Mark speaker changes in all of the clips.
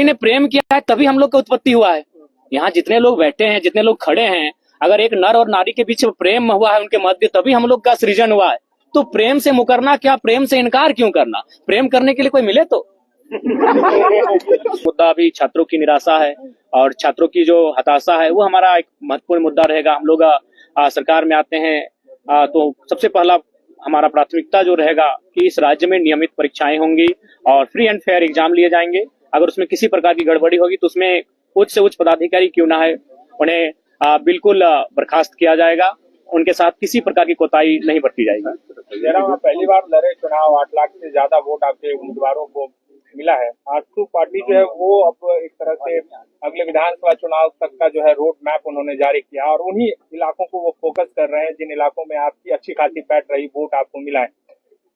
Speaker 1: ने प्रेम किया है तभी हम लोग का उत्पत्ति हुआ है। यहाँ जितने लोग बैठे हैं, जितने लोग खड़े हैं, अगर एक नर और नारी के बीच प्रेम हुआ है उनके मध्य, तभी हम लोग का सृजन हुआ है। तो प्रेम से मुकरना क्या, प्रेम से इनकार क्यों करना? प्रेम करने के लिए कोई मिले तो। मुद्दा अभी छात्रों की निराशा है और छात्रों की जो हताशा है वो हमारा एक महत्वपूर्ण मुद्दा रहेगा। हम लोग सरकार में आते हैं तो सबसे पहला हमारा प्राथमिकता जो रहेगा कि इस राज्य में नियमित परीक्षाएं होंगी और फ्री एंड फेयर एग्जाम लिए जाएंगे। अगर उसमें किसी प्रकार की गड़बड़ी होगी तो उसमें उच्च से उच्च पदाधिकारी क्यों ना है, उन्हें बिल्कुल बर्खास्त किया जाएगा। उनके साथ किसी प्रकार की कोताही नहीं बरती जाएगी।
Speaker 2: जरा पहली बार लड़े चुनाव, 8 लाख से ज्यादा वोट आपके उम्मीदवारों को मिला है। आजसू पार्टी जो है वो अब एक तरह से अगले विधानसभा चुनाव तक का जो है रोड मैप उन्होंने जारी किया और उन्हीं इलाकों को वो फोकस कर रहे हैं जिन इलाकों में आपकी अच्छी खासी बैठ रही वोट आपको मिला है।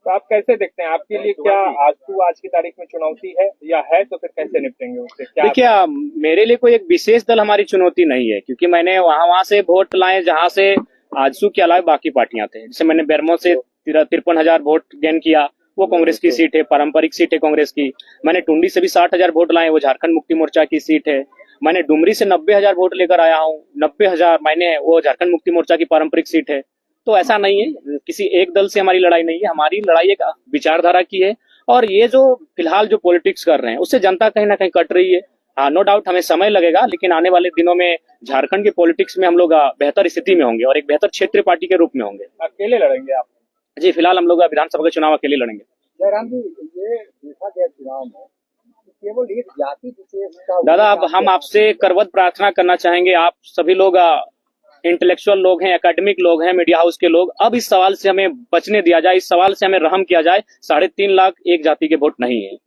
Speaker 2: तो आप कैसे देखते हैं, आपके लिए क्या आजसू आज की तारीख में चुनौती है या है, तो फिर कैसे निपटेंगे उससे? क्या
Speaker 1: देखिए, मेरे लिए कोई एक विशेष दल हमारी चुनौती नहीं है, क्योंकि मैंने वहां से वोट लाए जहां से आजसू के अलावा बाकी पार्टियां थे। जैसे मैंने बेरमो से 53,000 वोट गेन किया, वो कांग्रेस की सीट है, पारंपरिक सीट है कांग्रेस की। मैंने टुंडी से भी 60,000 वोट लाए, वो झारखंड मुक्ति मोर्चा की सीट है। मैंने डुमरी से 90,000 वोट लेकर आया हूँ, 90,000 मैंने, वो झारखंड मुक्ति मोर्चा की पारंपरिक सीट है। तो ऐसा नहीं है, किसी एक दल से हमारी लड़ाई नहीं है, हमारी लड़ाई एक विचारधारा की है। और ये जो फिलहाल जो पॉलिटिक्स कर रहे हैं उससे जनता कहीं ना कहीं कट रही है। हाँ, नो डाउट हमें समय लगेगा, लेकिन आने वाले दिनों में झारखंड के पॉलिटिक्स में हम लोग बेहतर स्थिति में होंगे और एक बेहतर क्षेत्रीय पार्टी के रूप में होंगे।
Speaker 2: अकेले लड़ेंगे आप?
Speaker 1: जी, फिलहाल हम लोग विधानसभा के चुनाव अकेले लड़ेंगे।
Speaker 2: जयराम जी, ये देखा गया चुनाव में केवल एक जाति विशेष का।
Speaker 1: दादा, अब हम आपसे करवत प्रार्थना करना चाहेंगे, आप सभी लोग इंटेलेक्चुअल लोग हैं, एकेडमिक लोग हैं, मीडिया हाउस के लोग, अब इस सवाल से हमें बचने दिया जाए, इस सवाल से हमें रहम किया जाए। 3.5 लाख एक जाति के वोट नहीं है।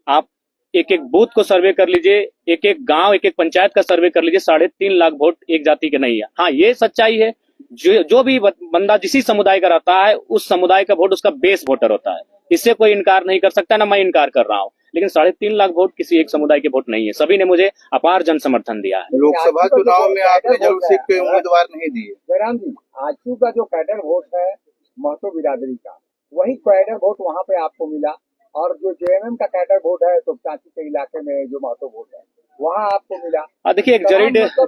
Speaker 1: आप एक एक बूथ को सर्वे कर लीजिए, एक एक गांव, एक एक पंचायत का सर्वे कर लीजिए, 3.5 लाख वोट एक जाति के नहीं है। हाँ, ये सच्चाई है, जो भी बंदा जिसी समुदाय का रहता है उस समुदाय का वोट उसका बेस वोटर होता है। इससे कोई इनकार नहीं कर सकता, ना मैं इनकार कर रहा हूँ। लेकिन 3.5 लाख वोट किसी एक समुदाय के वोट नहीं है। सभी ने मुझे अपार जन समर्थन दिया है।
Speaker 3: लोकसभा चुनाव में आपने जब सीट पे उम्मीदवार नहीं दिए।
Speaker 2: जयराम जी, आजसू का जो कैडर वोट है महतो बिरादरी का, वही कैडर वोट वहाँ पे आपको मिला, और जो जेएमएम का कैडर वोट है तो चाची के इलाके में जो महतो वोट है वहाँ आपको मिला।
Speaker 1: देखिए, एक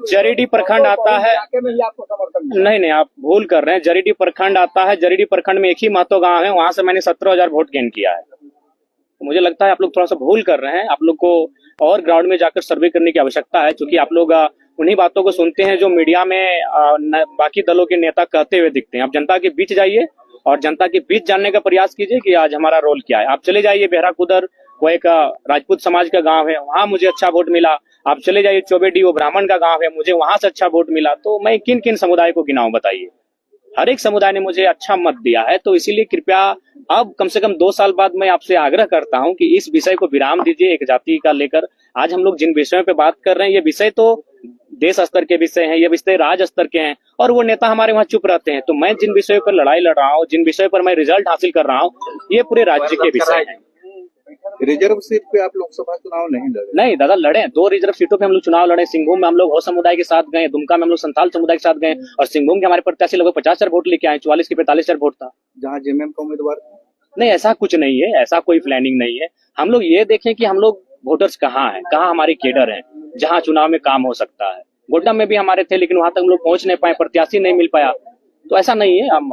Speaker 1: जरीडी प्रखंड आता है,
Speaker 2: में ही आपको समर्थन मिला।
Speaker 1: नहीं, आप भूल कर रहे हैं। जरीडी प्रखंड आता है, जरीडी प्रखंड में एक ही महतो गांव है, वहां से मैंने 17,000 वोट गेन किया है। मुझे लगता है आप लोग थोड़ा सा भूल कर रहे हैं। आप लोग को और ग्राउंड में जाकर सर्वे करने की आवश्यकता है, क्योंकि आप लोग उन्हीं बातों को सुनते हैं जो मीडिया में बाकी दलों के नेता कहते हुए दिखते हैं। आप जनता के बीच जाइए और जनता के बीच जानने का प्रयास कीजिए कि आज हमारा रोल क्या है। आप चले जाइए बेहराकुदर, वो एक राजपूत समाज का गांव है, वहां मुझे अच्छा वोट मिला। आप चले जाइए चौबेडी, वो ब्राह्मण का गांव है, मुझे वहां से अच्छा वोट मिला। तो मैं किन किन समुदाय को गिनाऊं बताइए? हर एक समुदाय ने मुझे अच्छा मत दिया है। तो इसीलिए कृपया अब कम से कम 2 साल बाद मैं आपसे आग्रह करता हूं कि इस विषय को विराम दीजिए। एक जाति का लेकर आज हम लोग जिन विषयों पे बात कर रहे हैं, ये विषय तो देश स्तर के विषय हैं, ये विषय राज्य स्तर के हैं, और वो नेता हमारे वहाँ चुप रहते हैं। तो मैं जिन विषयों पर लड़ाई लड़ रहा हूँ, जिन विषयों पर मैं रिजल्ट हासिल कर रहा हूँ, ये पूरे राज्य के विषय हैं।
Speaker 3: रिजर्व सीट पे आप लोकसभा चुनाव नहीं लड़े?
Speaker 1: नहीं दादा, लड़े। 2 रिजर्व सीटों पे हम लोग चुनाव लड़े। सिंहभूम में हम लोग हो समुदाय के साथ गए, दुमका में हम लोग संथाल समुदाय के साथ गए, और सिंहभूम के हमारे प्रत्याशी लगभग 50,000 वोट लेके आए। 44 के 45,000 वोट था।
Speaker 3: जहाँ जेएमएम का उम्मीदवार
Speaker 1: नहीं, ऐसा कुछ नहीं है, ऐसा कोई प्लानिंग नहीं है। हम लोग ये देखें कि हम लोग वोटर्स कहाँ हैं, कहाँ हमारे केडर हैं, जहाँ चुनाव में काम हो सकता है। गोड्डा में भी हमारे थे, लेकिन वहां तक हम लोग पहुंच नहीं पाए, प्रत्याशी नहीं मिल पाया। तो ऐसा नहीं है। हम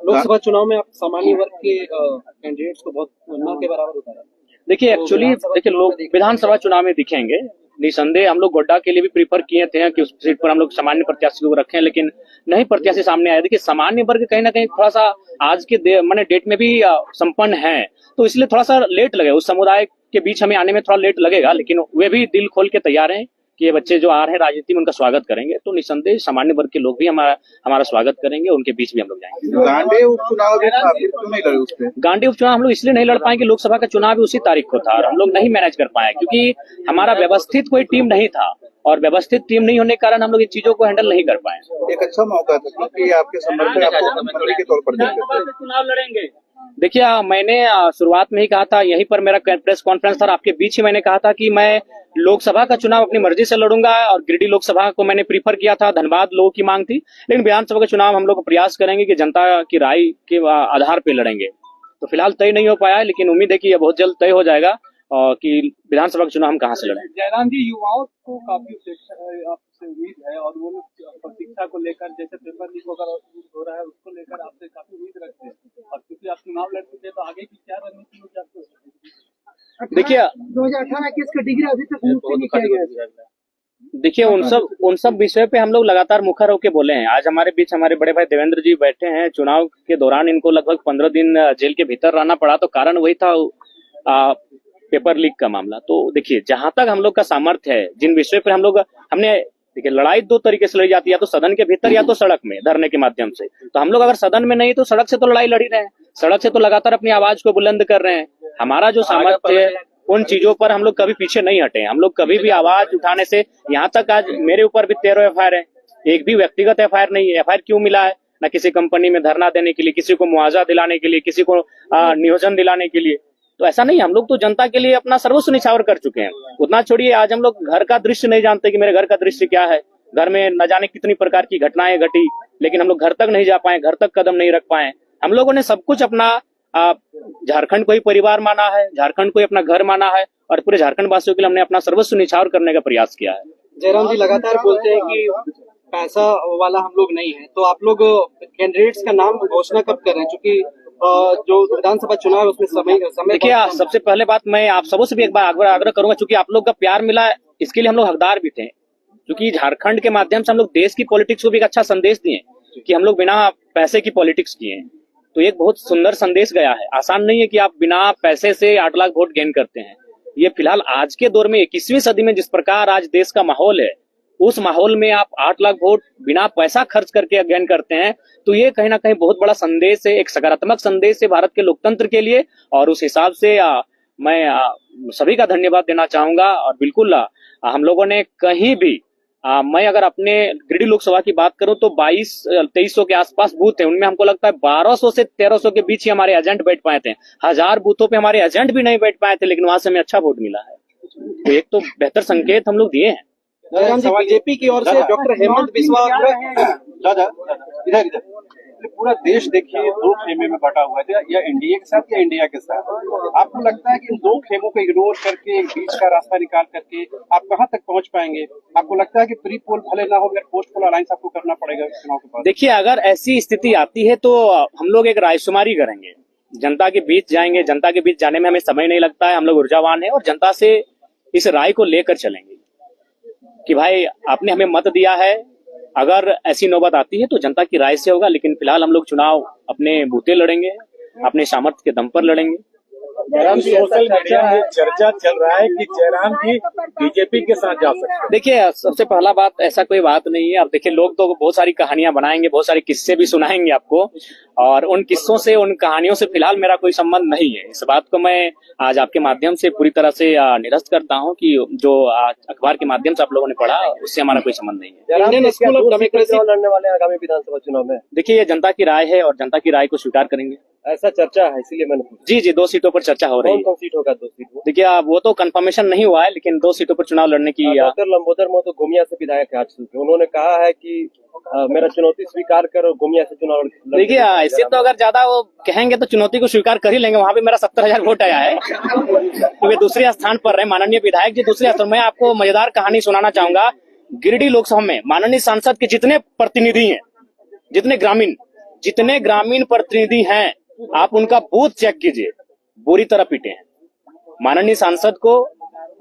Speaker 4: लोकसभा चुनाव में आप सामान्य वर्ग के कैंडिडेट्स को बहुत न के बराबर उतारा।
Speaker 1: देखिए, एक्चुअली देखिए, लोग विधानसभा चुनाव में दिखेंगे निसंदेह। हम लोग गोड्डा के लिए भी प्रीफर किए थे कि उस सीट पर हम लोग सामान्य प्रत्याशी को रखें, लेकिन नहीं प्रत्याशी सामने आया। देखिए, सामान्य वर्ग कहीं ना कहीं थोड़ा सा आज के मैंने डेट में भी संपन्न है, तो इसलिए थोड़ा सा लेट लगेगा। उस समुदाय के बीच हमें आने में थोड़ा लेट लगेगा, लेकिन वे भी दिल खोल के तैयार हैं कि ये बच्चे जो आ रहे हैं राजनीति में, उनका स्वागत करेंगे। तो निसंदेह सामान्य वर्ग के लोग भी हमारा स्वागत करेंगे, उनके बीच भी हम लोग जाएंगे।
Speaker 3: गांडे उपचुनाव भी था, फिर क्यों नहीं लड़े उस पे?
Speaker 1: गांडी उपचुनाव हम लोग इसलिए नहीं लड़ पाए कि लोकसभा का चुनाव भी उसी तारीख को था और हम लोग नहीं मैनेज कर पाए, क्योंकि हमारा व्यवस्थित कोई टीम नहीं था, और व्यवस्थित टीम नहीं होने के कारण हम लोग इन चीजों को हैंडल नहीं कर पाए।
Speaker 3: एक अच्छा मौका था, क्योंकि आपके समर्थक आपको मंत्री के तौर पर देखते थे।
Speaker 1: चुनाव लड़ेंगे। देखिए, मैंने शुरुआत में ही कहा था, यहीं पर मेरा प्रेस कॉन्फ्रेंस था, आपके बीच ही मैंने कहा था कि मैं लोकसभा का चुनाव अपनी मर्जी से लड़ूंगा, और गिरिडीह लोकसभा को मैंने प्रीफर किया था, धनबाद लोगों की मांग थी। लेकिन विधानसभा का चुनाव हम लोग प्रयास करेंगे कि जनता की राय के आधार पर लड़ेंगे। तो फिलहाल तय नहीं हो पाया है, लेकिन उम्मीद है कि यह बहुत जल्द तय हो जाएगा। कि विधानसभा का चुनाव हम कहाँ से लड़ें।
Speaker 5: जयराम जी, युवाओं को काफी आपसे उम्मीद है और वो लोग शिक्षा को लेकर, जैसे पेपर लीक हो रहा है उसको लेकर आपसे काफी उम्मीद रखते हैं, और क्योंकि आप चुनाव लड़ चुके हैं तो आगे की क्या रणनीति होगी आपको?
Speaker 1: देखिए
Speaker 4: 2018-21 का डिग्री अभी तक मुक्त नहीं किया गया है।
Speaker 1: देखिए उन सब विषय पे हम लोग लगातार मुखर होकर बोले हैं। आज हमारे बीच हमारे बड़े भाई देवेंद्र जी बैठे हैं। चुनाव के दौरान इनको लगभग 15 दिन जेल के भीतर रहना पड़ा, तो कारण वही था पेपर लीक का मामला। तो देखिए जहां तक हम लोग का सामर्थ्य है, जिन विषय पर हमने देखिए लड़ाई दो तरीके से लड़ी जाती है, या तो सदन के भीतर या तो सड़क में धरने के माध्यम से। तो हम लोग अगर सदन में नहीं तो सड़क से तो लड़ाई लड़ी रहे हैं, सड़क से तो लगातार अपनी आवाज को बुलंद कर रहे हैं। हमारा जो सामर्थ्य है उन चीजों पर हम लोग कभी पीछे नहीं हटे। हम लोग कभी भी आवाज उठाने से, यहाँ तक आज मेरे ऊपर भी 13 एफआईआर है, एक भी व्यक्तिगत एफआईआर नहीं है। एफआईआर क्यों मिला है? न किसी कंपनी में धरना देने के लिए, किसी को मुआवजा दिलाने के लिए, किसी को नियोजन दिलाने के लिए। तो ऐसा नहीं, हम लोग तो जनता के लिए अपना सर्वस्व निछावर कर चुके हैं। उतना छोड़िए, आज हम लोग घर का दृश्य नहीं जानते कि मेरे घर का दृश्य क्या है। घर में न जाने कितनी प्रकार की घटनाएं घटी, लेकिन हम लोग घर तक नहीं जा पाए, घर तक कदम नहीं रख पाए। हम लोगों ने सब कुछ अपना झारखंड को ही परिवार माना है, झारखंड को ही अपना घर माना है, और पूरे झारखंड वासियों के लिए हमने अपना सर्वस्व निछावर करने का प्रयास किया है।
Speaker 4: जयराम जी लगातार बोलते हैं कि पैसा वाला हम लोग नहीं है, तो आप लोग कैंडिडेट्स का नाम घोषणा कब कर रहे हैं? क्योंकि जो विधानसभा चुनाव है उसमें समय
Speaker 1: देखिए, सबसे पहले बात मैं आप सबों से भी एक बार आग्रह करूंगा, क्योंकि आप लोग का प्यार मिला, इसके लिए हम लोग हकदार भी थे। क्योंकि झारखंड के माध्यम से हम लोग देश की पॉलिटिक्स को भी एक अच्छा संदेश दिए कि हम लोग बिना पैसे की पॉलिटिक्स किए हैं। तो एक बहुत सुंदर संदेश गया है। आसान नहीं है कि आप बिना पैसे से 8 लाख वोट गेन करते हैं। ये फिलहाल आज के दौर में 21वीं सदी में जिस प्रकार आज देश का माहौल है, उस माहौल में आप 8 लाख वोट बिना पैसा खर्च करके गेन करते हैं, तो ये कहीं ना कहीं बहुत बड़ा संदेश है, एक सकारात्मक संदेश है भारत के लोकतंत्र के लिए। और उस हिसाब से मैं सभी का धन्यवाद देना चाहूंगा। और बिल्कुल हम लोगों ने कहीं भी मैं अगर अपने गिरिडीह लोकसभा की बात करूं तो 2200-2300 के आसपास बूथ है, उनमें हमको लगता है 1200 से 1300 के बीच ही हमारे एजेंट बैठ पाए थे। 1000 बूथों पे हमारे एजेंट भी नहीं बैठ पाए थे, लेकिन वहां से हमें अच्छा वोट मिला है। तो एक तो बेहतर संकेत हम लोग दिए हैं।
Speaker 4: जयराम जी, बीजेपी की ओर से डॉक्टर हेमंत बिस्वा
Speaker 3: इधर पूरा देश देखिए 2 खेमे में बटा हुआ है, या एनडीए के साथ या इंडिया के साथ। आपको लगता है कि इन 2 खेमों को इग्नोर करके बीच का रास्ता निकाल करके आप कहां तक पहुंच पाएंगे? आपको लगता है कि प्री पोल भले ना हो, मगर पोस्ट पोल अलायंस आपको करना पड़ेगा चुनाव के बाद?
Speaker 1: देखिए, अगर ऐसी स्थिति आती है तो हम लोग एक रायशुमारी करेंगे, जनता के बीच जाएंगे। जनता के बीच जाने में हमें समय नहीं लगता है, हम लोग ऊर्जावान है, और जनता से इस राय को लेकर चलेंगे कि भाई आपने हमें मत दिया है। अगर ऐसी नौबत आती है तो जनता की राय से होगा, लेकिन फिलहाल हम लोग चुनाव अपने बूते लड़ेंगे, अपने सामर्थ्य के दम पर लड़ेंगे।
Speaker 2: जयराम जी, सोशल मीडिया में चर्चा चल रहा है कि जयराम जी बीजेपी के साथ जा सकते हैं।
Speaker 1: देखिए, सबसे पहला बात, ऐसा कोई बात नहीं है। अब देखिए, लोग तो बहुत सारी कहानियां बनाएंगे, बहुत सारे किस्से भी सुनाएंगे आपको, और उन किस्सों से, उन कहानियों से फिलहाल मेरा कोई संबंध नहीं है। इस बात को मैं आज आपके माध्यम से पूरी तरह से निरस्त करता हूं कि जो अखबार के माध्यम से आप लोगों ने पढ़ा, उससे हमारा कोई संबंध नहीं है।
Speaker 4: इंडियन स्कूल ऑफ डेमोक्रेसी
Speaker 3: लड़ने वाले आगामी विधानसभा चुनाव में?
Speaker 1: देखिए, ये जनता की राय है और जनता की राय को स्वीकार करेंगे।
Speaker 3: ऐसा चर्चा है, इसीलिए मैंने पूछा।
Speaker 1: जी, 2 सीटों पर चर्चा हो रही है।
Speaker 3: कौन सीट होगा 2 सीट?
Speaker 1: देखिए, वो तो कंफर्मेशन नहीं हुआ है, लेकिन 2 सीटों पर चुनाव लड़ने की
Speaker 3: डॉक्टर लंबोदर महतो गोमिया से विधायक है आज के, उन्होंने कहा है कि मेरा चुनौती स्वीकार करो, गोमिया से चुनाव।
Speaker 1: देखिए, ऐसे तो अगर ज्यादा वो कहेंगे तो चुनौती को स्वीकार कर ही लेंगे। वहां पे मेरा 70,000 वोट आया है, तो वे दूसरे स्थान पर रहे, माननीय विधायक जी दूसरे स्थान। मैं आपको मजेदार कहानी सुनाना चाहूंगा। गिरिडीह लोकसभा में माननीय सांसद के जितने प्रतिनिधि हैं, जितने ग्रामीण प्रतिनिधि हैं, आप उनका बूथ चेक कीजिए, बुरी तरह पीटे हैं। माननीय सांसद को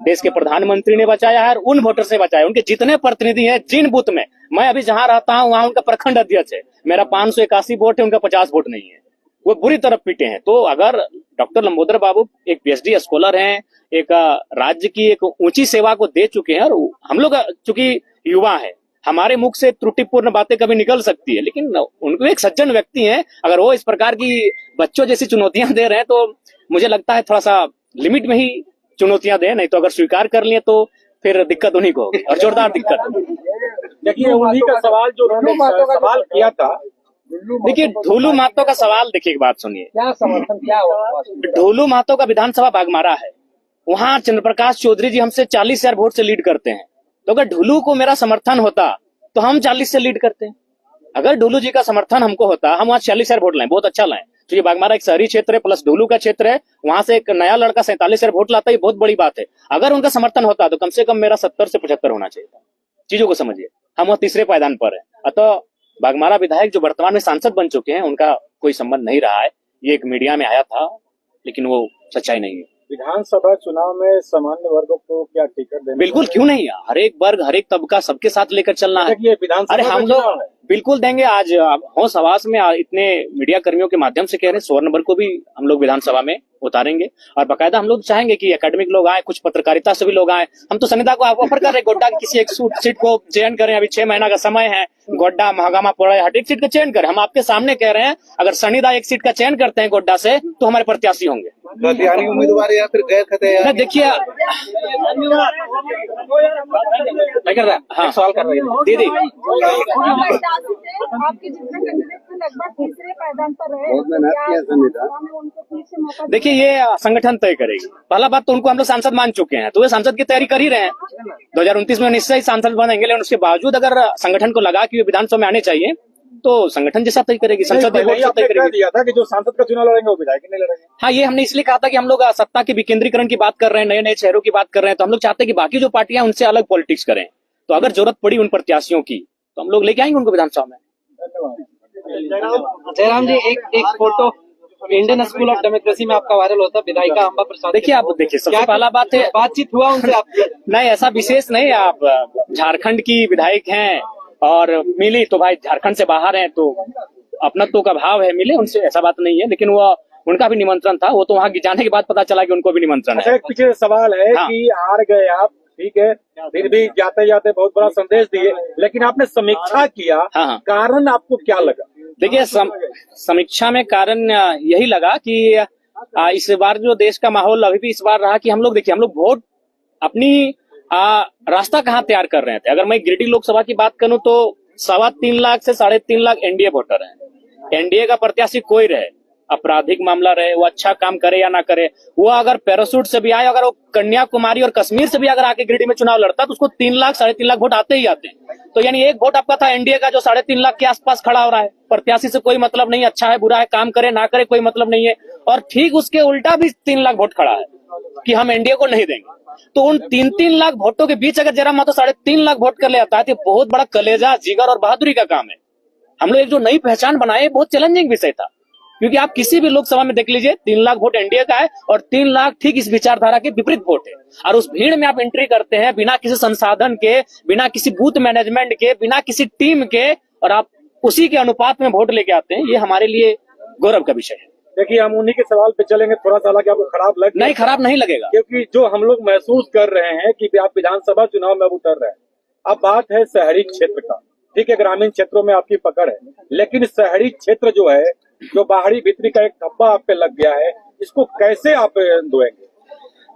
Speaker 1: देश के प्रधानमंत्री ने बचाया है और उन वोटर से बचाया। उनके जितने प्रतिनिधि हैं, जिन बूथ में मैं अभी जहां रहता हूं वहां उनका प्रखंड अध्यक्ष है, मेरा 581 वोट है, उनका 50 वोट नहीं है, वो बुरी तरह पीटे हैं। तो अगर डॉक्टर लंबोदर बाबू एक पीएचडी स्कॉलर हैं, एक राज्य की एक ऊंची सेवा को दे चुके हैं, और हम लोग चूंकि युवा है, हमारे मुख से त्रुटिपूर्ण बातें कभी निकल सकती है, लेकिन उनको एक सज्जन व्यक्ति हैं। अगर वो इस प्रकार की बच्चों जैसी चुनौतियां दे रहे हैं तो मुझे लगता है थोड़ा सा लिमिट में ही चुनौतियां दें, नहीं तो अगर स्वीकार कर लिए तो फिर दिक्कत उन्हीं को होगी, और जोरदार दिक्कत।
Speaker 2: देखिए, उन्हीं का सवाल जो उन्होंने सवाल किया था,
Speaker 1: देखिए ढोलू महतो का सवाल, देखिए एक बात सुनिए,
Speaker 5: क्या समर्थन क्या हुआ?
Speaker 1: ढोलू महतो का विधानसभा बागमारा है, वहां चंद्रप्रकाश चौधरी जी हमसे 40,000 वोट से लीड करते हैं। तो अगर ढोलू को मेरा समर्थन होता तो हम 40 से लीड करते हैं। अगर ढोलू जी का समर्थन हमको होता, हम वहां 40,000 वोट लाएं, बहुत अच्छा लाएं, क्योंकि बागमारा एक शहरी क्षेत्र है प्लस ढुलू का क्षेत्र है, वहां से एक नया लड़का 47,000 वोट लाता है, ये बहुत बड़ी बात है। अगर उनका समर्थन होता तो कम से कम मेरा 70 से 75 होना चाहिए था। चीजों को समझिए, हम वह तीसरे पायदान पर है। अतः बागमारा विधायक जो वर्तमान में सांसद बन चुके हैं उनका कोई संबंध नहीं रहा है। ये एक मीडिया में आया था लेकिन वो सच्चाई नहीं है।
Speaker 2: विधानसभा चुनाव में सामान्य वर्गों को क्या टिकट देना?
Speaker 1: बिल्कुल, क्यों नहीं, हर एक वर्ग हर एक तबका सबके साथ लेकर चलना है।
Speaker 2: ये विधानसभा
Speaker 1: अरे हम लोग बिल्कुल देंगे। आज होश हवास में इतने मीडिया कर्मियों के माध्यम से कह रहे हैं, स्वर्ण वर्ग को भी हम लोग विधानसभा में उतारेंगे और बाकायदा हम लोग चाहेंगे कि एकेडमिक लोग आए, कुछ पत्रकारिता से भी लोग आए। हम तो संविदा को ऑफर कर रहे हैं, गोड्डा की किसी एक सीट को चयन करें, अभी 6 महीना का समय है, गोड्डा महागामा पड़ा है, हर एक सीट का चयन करें। हम आपके सामने कह रहे हैं, अगर सनिदा एक सीट का चयन करते हैं गोड्डा से तो हमारे प्रत्याशी होंगे।
Speaker 4: उम्मीदवार या फिर गैर खते?
Speaker 1: देखिए, हाँ सवाल कर रही है दीदी।
Speaker 6: आपके जितने कैंडिडेट थे लगभग तीसरे पायदान पर रहे।
Speaker 1: देखिए, ये संगठन तय करेगी। पहला बात तो उनको हम लोग सांसद मान चुके हैं, तो वे सांसद की तैयारी कर ही रहे हैं। 2029 में निश्चय ही सांसद बनेंगे, लेकिन उसके बावजूद अगर संगठन को लगा कि वे विधानसभा में आने चाहिए तो संगठन जैसा तय करेगी, संसद तय करेगी।
Speaker 2: दिया था कि जो सांसद का चुनाव लड़ेंगे वो विधायक नहीं लड़ेंगे।
Speaker 1: हाँ, ये हमने इसलिए कहा था कि हम लोग सत्ता के विकेंद्रीकरण की बात कर रहे हैं, नए नए चेहरों की बात कर रहे हैं, तो हम लोग चाहते हैं कि बाकी जो पार्टियां उनसे अलग पॉलिटिक्स करें। तो अगर जरूरत पड़ी उन प्रत्याशियों की तो हम लोग लेके आएंगे उनको विधानसभा में।
Speaker 4: जयराम जी, एक photo Indian school of democracy में आपका वायरल होता है, विधायिका अंबा प्रसाद।
Speaker 1: देखिए, आप देखिए, सबसे पहला बात है,
Speaker 4: बातचीत हुआ उनसे आपकी?
Speaker 1: नहीं, ऐसा विशेष नहीं। आप झारखंड की विधायक हैं और मिली तो भाई झारखंड से बाहर हैं तो अपनत्व का भाव है, मिले उनसे, ऐसा बात नहीं है। लेकिन वो उनका भी निमंत्रण था, वो तो वहाँ जाने के बाद पता चला कि उनको भी निमंत्रण है।
Speaker 2: एक पीछे सवाल है
Speaker 1: हाँ।
Speaker 2: कि हार गए आप, ठीक है, फिर भी जाते जाते बहुत बड़ा संदेश दिए, लेकिन आपने समीक्षा किया,
Speaker 1: हाँ।
Speaker 2: कारण आपको क्या लगा?
Speaker 1: देखिए, समीक्षा में कारण यही लगा कि इस बार जो देश का माहौल अभी भी इस बार रहा कि हम लोग देखिए, हम लोग वोट अपनी रास्ता कहाँ तैयार कर रहे थे। अगर मैं गिरिडीह लोकसभा की बात करूं तो 3.25 लाख से 3.5 लाख एनडीए वोटर हैं। एनडीए का प्रत्याशी कोई रहे, आपराधिक मामला रहे, वो अच्छा काम करे या ना करे, वो अगर पैरासूट से भी आए, अगर वो कन्याकुमारी और कश्मीर से भी अगर आके गिरिडीह में चुनाव लड़ता तो उसको 3 लाख 3.5 लाख वोट आते ही आते हैं। तो यानी एक वोट आपका था एनडीए का जो 3.5 लाख के आसपास खड़ा हो रहा है। प्रत्याशी से कोई मतलब नहीं, अच्छा है बुरा है, काम करे ना करे कोई मतलब नहीं है। और ठीक उसके उल्टा भी 3 लाख वोट खड़ा है कि हम एनडीए को नहीं देंगे। तो उन 3-3 लाख वोटों के बीच अगर जयराम महतो 3.5 लाख वोट कर ले आता है तो बहुत बड़ा कलेजा, जिगर और बहादुरी का काम है। हम लोग एक जो नई पहचान बनाए, बहुत चैलेंजिंग विषय था, क्योंकि आप किसी भी लोकसभा में देख लीजिए 3 लाख वोट एनडीए का है और 3 लाख ठीक इस विचारधारा के विपरीत वोट है। और उस भीड़ में आप एंट्री करते हैं बिना किसी संसाधन के, बिना किसी बूथ मैनेजमेंट के, बिना किसी टीम के, और आप उसी के अनुपात में वोट लेके आते हैं। ये हमारे लिए गौरव का विषय है।
Speaker 2: देखिए, हम उन्हीं के सवाल पे चलेंगे। थोड़ा सा हालांकि आपको खराब लगे?
Speaker 1: नहीं, खराब नहीं लगेगा,
Speaker 2: क्योंकि जो हम लोग महसूस कर रहे हैं कि आप विधानसभा चुनाव में उतर रहे हैं। अब बात है शहरी क्षेत्र का, ठीक है, ग्रामीण क्षेत्रों में आपकी पकड़ है, लेकिन शहरी क्षेत्र जो है, जो बाहरी भीतरी का एक धब्बा आप पे लग गया है, इसको कैसे आप धोएंगे?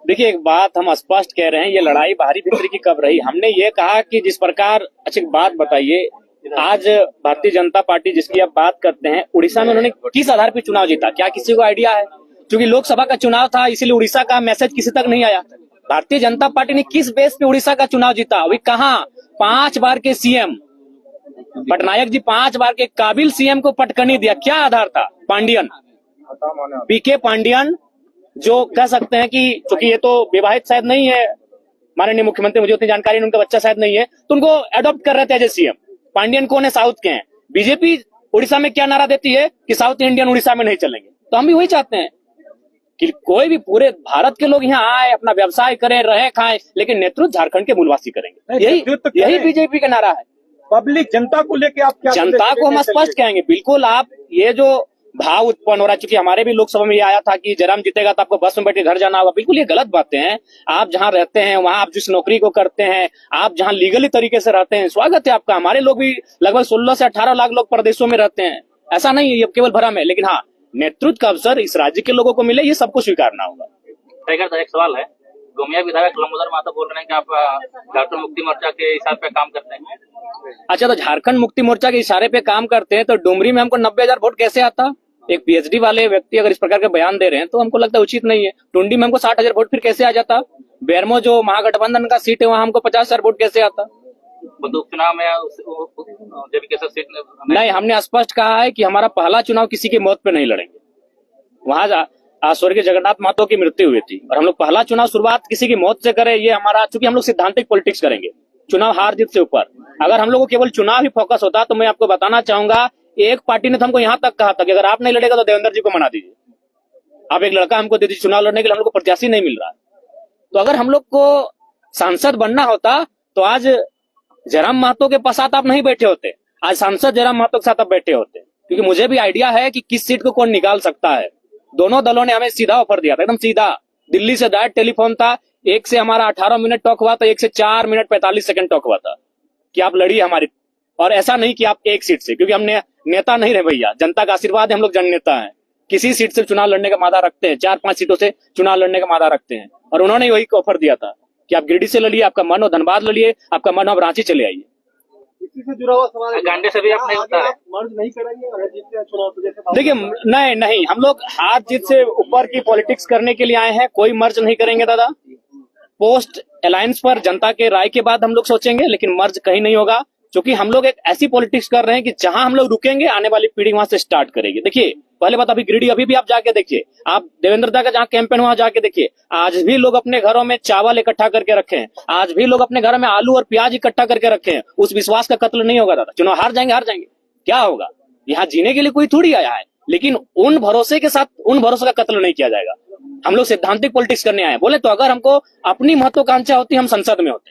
Speaker 1: देखिए, एक बात हम स्पष्ट कह रहे हैं, ये लड़ाई बाहरी भीतरी की कब रही। हमने ये कहा कि जिस प्रकार, अच्छी बात बताइए, आज भारतीय जनता पार्टी जिसकी आप बात करते हैं, उड़ीसा में उन्होंने किस आधार पर चुनाव जीता, क्या किसी को आइडिया है? क्योंकि लोकसभा का चुनाव था, इसीलिए उड़ीसा का मैसेज किसी तक नहीं आया। भारतीय जनता पार्टी ने किस बेस पे उड़ीसा का चुनाव जीता? अभी कहाँ 5 बार के सीएम पटनायक जी 5 बार के काबिल सीएम को पटकनी दिया, क्या आधार था? पांडियन, पीके पांडियन, जो कह सकते हैं कि चूंकि ये तो विवाहित शायद नहीं है माननीय मुख्यमंत्री, मुझे उतनी जानकारी नहीं, उनका बच्चा शायद नहीं है, तो उनको अडॉप्ट कर रहे थे एज ए सीएम। पांडियन कौन है? साउथ के हैं। बीजेपी उड़ीसा में क्या नारा देती है कि साउथ इंडियन उड़ीसा में नहीं चलेंगे। तो हम भी वही चाहते हैं कि कोई भी पूरे भारत के लोग यहाँ आए, अपना व्यवसाय करें, रहे खाएं, लेकिन नेतृत्व झारखंड के मूलवासी करेंगे। यही बीजेपी का नारा है।
Speaker 2: पब्लिक जनता को लेके आप क्या?
Speaker 1: जनता को हम स्पष्ट कहेंगे, बिल्कुल आप ये जो भाव उत्पन्न हो रहा है, चूंकि हमारे भी लोकसभा में ये आया था कि जयराम जीतेगा तो आपको बस में बैठ के घर जाना होगा, बिल्कुल ये गलत बातें हैं। आप जहां रहते हैं, वहां आप जिस नौकरी को करते हैं, आप जहां लीगली तरीके से रहते हैं, स्वागत है आपका। हमारे लोग भी लगभग 16 से 18 लाख लोग प्रदेशों में रहते हैं, ऐसा नहीं है ये केवल भ्रम है। लेकिन हाँ, नेतृत्व का अवसर इस राज्य के लोगों को मिले, ये सबको स्वीकारना होगा।
Speaker 7: टाइगर साहब, एक सवाल है, गोमिया विधायक लंबोदर महतो बोल रहे हैं कि आप झारखंड मुक्ति मोर्चा के हिसाब पे काम करते हैं।
Speaker 1: अच्छा, तो झारखंड मुक्ति मोर्चा के इशारे पे काम करते हैं तो डुमरी में हमको 90,000 वोट कैसे आता? एक पीएचडी वाले व्यक्ति अगर इस प्रकार के बयान दे रहे हैं तो हमको लगता है उचित नहीं है। टुंडी में हमको 60,000 वोट फिर कैसे आ जाता? बेरमो जो महागठबंधन का सीट है वहां हमको 50,000 वोट कैसे आता?
Speaker 7: बंदूक चुनाव में जब सीट
Speaker 1: नहीं, हमने स्पष्ट कहा है कि हमारा पहला चुनाव किसी की मौत पे नहीं लड़ेंगे। वहां स्वर्गीय जगन्नाथ महतो की मृत्यु हुई थी और हम लोग पहला चुनाव शुरुआत किसी की मौत से करें, ये हमारा, चूंकि हम लोग सिद्धांतिक पॉलिटिक्स करेंगे, चुनाव हार जीत से ऊपर। अगर हम लोग को केवल चुनाव ही फोकस होता तो मैं आपको बताना चाहूंगा, एक पार्टी ने तो हमको यहाँ तक कहा था कि अगर आप नहीं लड़ेगा तो देवेंद्र जी को मना दीजिए, आप एक लड़का हमको दे दीजिए चुनाव लड़ने के लिए, हम लोग को प्रत्याशी नहीं मिल रहा। तो अगर हम लोग को सांसद बनना होता तो आज जयराम महतो के पश्चात आप नहीं बैठे होते, आज सांसद जयराम महतो के साथ आप बैठे होते, क्योंकि मुझे भी आइडिया है कि किस सीट को कौन निकाल सकता है। दोनों दलों ने हमें सीधा ऑफर दिया था, एकदम सीधा, दिल्ली से डायरेक्ट टेलीफोन था, एक से हमारा 18 मिनट टॉक हुआ था, एक से 4 मिनट 45 सेकंड टॉक हुआ था कि आप लड़िए हमारी, और ऐसा नहीं कि आप एक सीट से, क्योंकि हमने नेता नहीं रहे भैया, जनता का आशीर्वाद है, हम लोग जननेता हैं, किसी सीट से चुनाव लड़ने का वादा रखते हैं, 4-5 सीटों से चुनाव लड़ने का वादा रखते हैं। और उन्होंने वही ऑफर दिया था कि आप गिरिडीह से लड़िए, आपका मन हो धनबाद लड़िए, आपका मन हो आप रांची चले आइए।
Speaker 4: इसी से जुड़ा हुआ सवाल है,
Speaker 7: गांडे से भी आप नहीं होता है।
Speaker 4: मर्ज नहीं करेंगे और जीतते हैं चुनाव तो जैसे
Speaker 1: देखिए, नहीं, हम लोग हार जीत से ऊपर की पॉलिटिक्स करने के लिए आए हैं, कोई मर्ज नहीं करेंगे दादा। पोस्ट अलायंस पर जनता के राय के बाद हम लोग सोचेंगे, लेकिन मर्ज कहीं नहीं होगा, क्योंकि हम लोग एक ऐसी पॉलिटिक्स कर रहे हैं कि जहां हम लोग रुकेंगे आने वाली पीढ़ी वहां से स्टार्ट करेगी। देखिए, पहले बात, अभी गिरिडीह अभी भी आप जाके देखिए, आप देवेंद्र दा का जहाँ कैंपेन हुआ जाके देखिए, आज भी लोग अपने घरों में चावल इकट्ठा करके रखे हैं, आज भी लोग अपने घर में आलू और प्याज इकट्ठा करके रखे हैं। उस विश्वास का कत्ल नहीं होगा दादा, चुनाव हार जाएंगे, क्या होगा? यहाँ जीने के लिए कोई थोड़ी आया है, लेकिन उन भरोसे के साथ उन भरोसे का कत्ल नहीं किया जाएगा। हम लोग सिद्धांतिक पॉलिटिक्स करने आए हैं। बोले तो अगर हमको अपनी महत्वाकांक्षा होती, हम संसद में होते,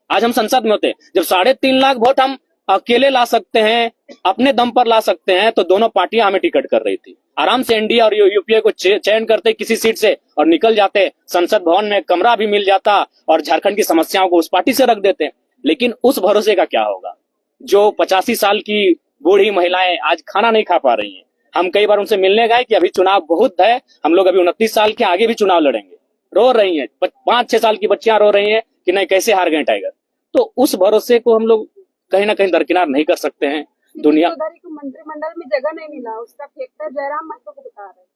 Speaker 1: आज हम संसद में होते। जब 3.5 लाख वोट हम अकेले ला सकते हैं, अपने दम पर ला सकते हैं, तो दोनों पार्टियां हमें टिकट कर रही थी, आराम से एनडीए और यूपीए को चयन करते किसी सीट से और निकल जाते, संसद भवन में कमरा भी मिल जाता और झारखंड की समस्याओं को उस पार्टी से रख देते। लेकिन उस भरोसे का क्या होगा? जो 85 साल की बूढ़ी महिलाएं आज खाना नहीं खा पा रही हैं, हम कई बार उनसे मिलने गए कि अभी चुनाव बहुत है, हम लोग अभी 29 साल के, आगे भी चुनाव लड़ेंगे, रो रही हैं, 5-6 साल की बच्चियां रो रही हैं कि नहीं कैसे हार गए टाइगर। तो उस भरोसे को हम लोग कहीं ना कहीं दरकिनार नहीं कर सकते हैं। दुनिया
Speaker 6: चौधरी को मंत्रिमंडल में जगह नहीं मिला, उसका फैक्टर जयराम महतो को बता रहे हैं।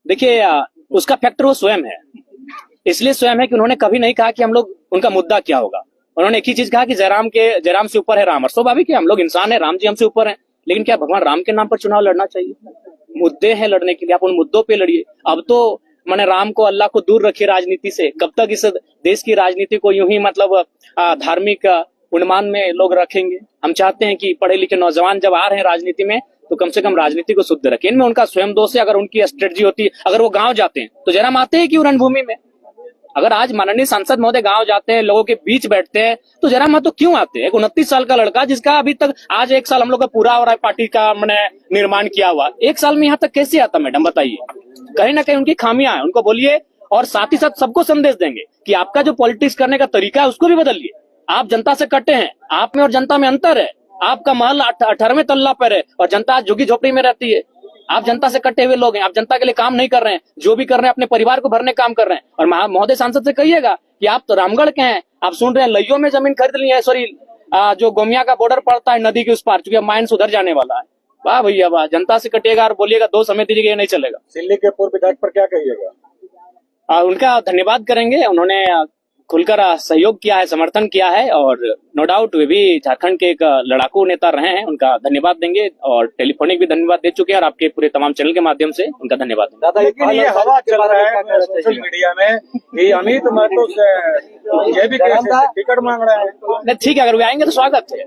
Speaker 1: देखिए, उसका फैक्टर वो स्वयं है, इसलिए स्वयं है कि उन्होंने कभी नहीं कहा कि हम लोग, उनका मुद्दा क्या होगा। उन्होंने एक ही चीज कहा कि जयराम से ऊपर है राम, और स्वाभाविक है, हम लोग इंसान है, राम जी हमसे ऊपर है, लेकिन क्या भगवान राम के नाम पर चुनाव लड़ना चाहिए? मुद्दे हैं लड़ने के लिए, आप उन मुद्दों पे लड़िए। अब तो मैंने राम को, अल्लाह को दूर रखिए राजनीति से। कब तक इस देश की राजनीति को यूं ही मतलब धार्मिक उन्मान में लोग रखेंगे? हम चाहते हैं कि पढ़े लिखे नौजवान जब आ रहे हैं राजनीति में, तो कम से कम राजनीति को शुद्ध रखें। इनमें उनका स्वयं दोष है। अगर उनकी स्ट्रेटजी होती, अगर वो गांव जाते हैं तो जयराम आते हैं क्यों रणभूमि में? अगर आज माननीय सांसद महोदय गांव जाते हैं, लोगों के बीच बैठते हैं, तो जयराम महतो क्यों आते हैं? एक 29 साल का लड़का, जिसका अभी तक आज 1 साल हम लोग का पूरा हो रहा है, पार्टी का मैंने निर्माण किया हुआ, 1 साल में यहाँ तक कैसे आता मैडम, बताइए? कहीं ना कहीं उनकी खामियां हैं, उनको बोलिए। और साथ ही साथ सबको संदेश देंगे कि आपका जो पॉलिटिक्स करने का तरीका है उसको भी बदलिए। आप जनता से कटे हैं, आप में और जनता में अंतर है। आपका महल 18वें तल्ला पर है और जनता आज झुग्गी झोपड़ी में रहती है। आप जनता से कटे हुए लोग हैं, आप जनता के लिए काम नहीं कर रहे हैं, जो भी कर रहे हैं अपने परिवार को भरने काम कर रहे हैं। और महोदय सांसद से कहिएगा कि आप तो रामगढ़ के हैं, आप सुन रहे हैं लइयों में जमीन खरीद ली है, सॉरी जो गोमिया का बॉर्डर पड़ता है नदी के उस पार, चूंकि माइन सुधर जाने वाला है। वाह भैया वाह, जनता से कटिएगा और बोलिएगा 2 समय दीजिएगा, ये नहीं चलेगा।
Speaker 2: दिल्ली के पूर्व विधायक पर क्या कहिएगा?
Speaker 1: उनका धन्यवाद करेंगे, उन्होंने खुलकर सहयोग किया है, समर्थन किया है, और नो डाउट वे भी झारखंड के एक लड़ाकू नेता रहे हैं, उनका धन्यवाद देंगे। और टेलीफोनिक भी धन्यवाद दे चुके हैं, और आपके पूरे तमाम चैनल के माध्यम से उनका धन्यवाद देंगे।
Speaker 4: दादा,
Speaker 2: लेकिन ये हवा चल रहा है सोशल मीडिया में कि अमित महतो से ये भी टिकट मांग रहे हैं।
Speaker 1: नहीं, ठीक है, अगर वे आएंगे तो स्वागत है,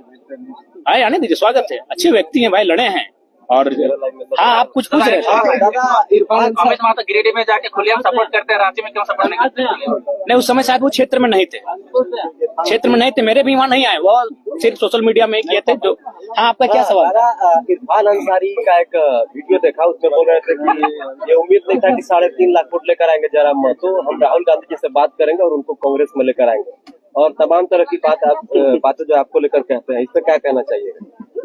Speaker 1: आए, आने दीजिए, स्वागत है। अच्छे व्यक्ति हैं भाई, लड़े हैं। और हाँ, आप कुछ पूछ रहे थे?
Speaker 7: अमित महतो गिरिडीह में जाके खुलेआम सपोर्ट करते हैं, रांची में क्यों सपोर्ट नहीं करते?
Speaker 1: नहीं, उस समय शायद वो क्षेत्र में नहीं थे, मेरे भी वहाँ नहीं आए, वो सिर्फ सोशल मीडिया में किए थे। जो हाँ, आपका क्या सवाल?
Speaker 8: इरफान अंसारी का एक वीडियो देखा, उसमें बोल रहे थे कि ये उम्मीद नहीं था कि 3.5 लाख वोट लेकर आएंगे जयराम महतो, हम राहुल गांधी जी से बात करेंगे और उनको कांग्रेस में लेकर आएंगे, और तमाम तरह की बातें जो आपको लेकर कहते हैं, इस पर क्या कहना चाहिए?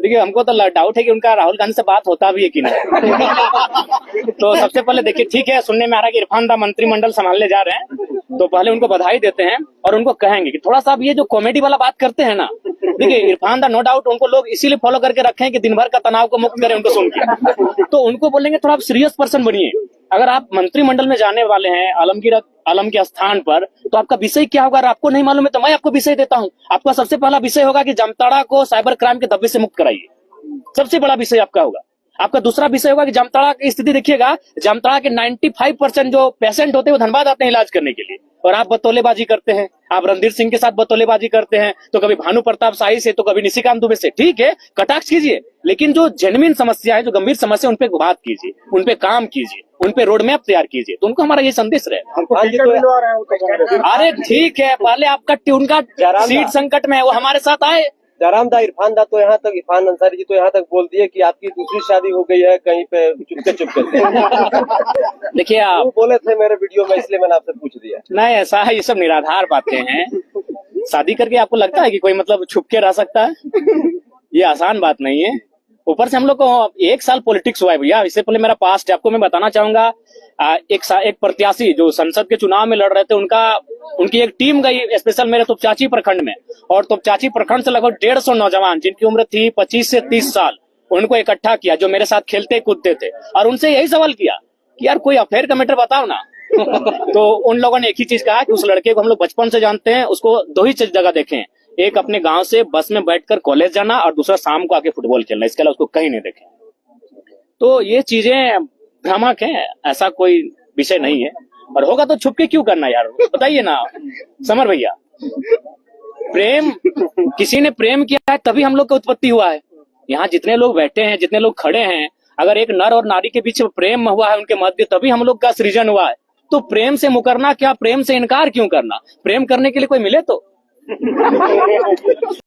Speaker 1: देखिए, हमको तो डाउट है कि उनका राहुल गांधी से बात होता भी है कि नहीं। तो सबसे पहले देखिए, ठीक है, सुनने में आ रहा है कि इरफान दा मंत्रिमंडल संभालने जा रहे हैं, तो पहले उनको बधाई देते हैं और उनको कहेंगे कि थोड़ा सा ये जो कॉमेडी वाला बात करते हैं ना, देखिए इरफान दा नो डाउट उनको लोग इसीलिए फॉलो करके रखे हैं कि दिन भर का तनाव को मुक्त करें उनको सुन के। तो उनको बोलेंगे थोड़ा आप सीरियस पर्सन बनिए। अगर आप मंत्रिमंडल में जाने वाले हैं आलम के स्थान पर, तो आपका विषय क्या होगा? अगर आपको नहीं मालूम है तो मैं आपको विषय देता हूँ। आपका सबसे पहला विषय होगा कि जामताड़ा को साइबर क्राइम के धब्बे से मुक्त कराइए, सबसे बड़ा विषय आपका होगा। आपका दूसरा विषय होगा कि जामताड़ा की स्थिति देखिएगा, जामताड़ा के 95% जो पेशेंट होते हैं वो धनबाद आते हैं इलाज करने के लिए, और आप बतौलेबाजी करते हैं, आप रणधीर सिंह के साथ बतौलेबाजी करते हैं, तो कभी भानु प्रताप शाही से, तो कभी निशिकांत दुबे से। ठीक है, कटाक्ष कीजिए, लेकिन जो जेन्युइन समस्या है, जो गंभीर समस्या, उन पे बात कीजिए, उन पे काम कीजिए, उन पे रोड मैप तैयार कीजिए। तो उनको हमारा ये संदेश रहे। अरे ठीक है, पहले आपका उनका सीट संकट में है, वो हमारे साथ आए।
Speaker 8: जयराम दा, इरफान दा तो यहाँ तक, इरफान अंसारी जी तो यहाँ तक बोल दिए कि आपकी दूसरी शादी हो गई है कहीं पे चुपके
Speaker 1: देखिए, आप
Speaker 8: वो बोले थे मेरे वीडियो में, इसलिए मैंने आपसे पूछ दिया।
Speaker 1: नहीं, ऐसा है, ये सब निराधार बातें हैं। शादी करके आपको लगता है कि कोई मतलब छुप के रह सकता है? ये आसान बात नहीं है। ऊपर से हम लोग को 1 साल पॉलिटिक्स हुआ है भैया। इससे पहले मेरा पास्ट है, आपको मैं बताना चाहूंगा। एक प्रत्याशी जो संसद के चुनाव में लड़ रहे थे, उनकी एक टीम गई स्पेशल मेरे तोपचाची प्रखंड में, और तोपचाची प्रखंड से लगभग 150 नौजवान जिनकी उम्र थी 25 से 30 साल, उनको इकट्ठा किया, जो मेरे साथ खेलते कूदते थे, और उनसे यही सवाल किया कि यार कोई अफेयर का मैटर बताओ ना। तो उन लोगों ने एक ही चीज कहा कि उस लड़के को हम लोग बचपन से जानते हैं, उसको 2 ही जगह देखें, एक अपने गांव से बस में बैठकर कॉलेज जाना, और दूसरा शाम को आके फुटबॉल खेलना, इसके अलावा उसको कहीं नहीं देखे। तो ये चीजें भ्रामक हैं, ऐसा कोई विषय नहीं है। और होगा तो छुप के क्यों करना यार, बताइए ना समर भैया। प्रेम, किसी ने प्रेम किया है तभी हम लोग का उत्पत्ति हुआ है। यहाँ जितने लोग बैठे हैं, जितने लोग खड़े हैं, अगर एक नर और नारी के बीच प्रेम हुआ है उनके मध्य, तभी हम लोग का सृजन हुआ है। तो प्रेम से मुकरना क्या, प्रेम से इनकार क्यों करना? प्रेम करने के लिए कोई मिले तो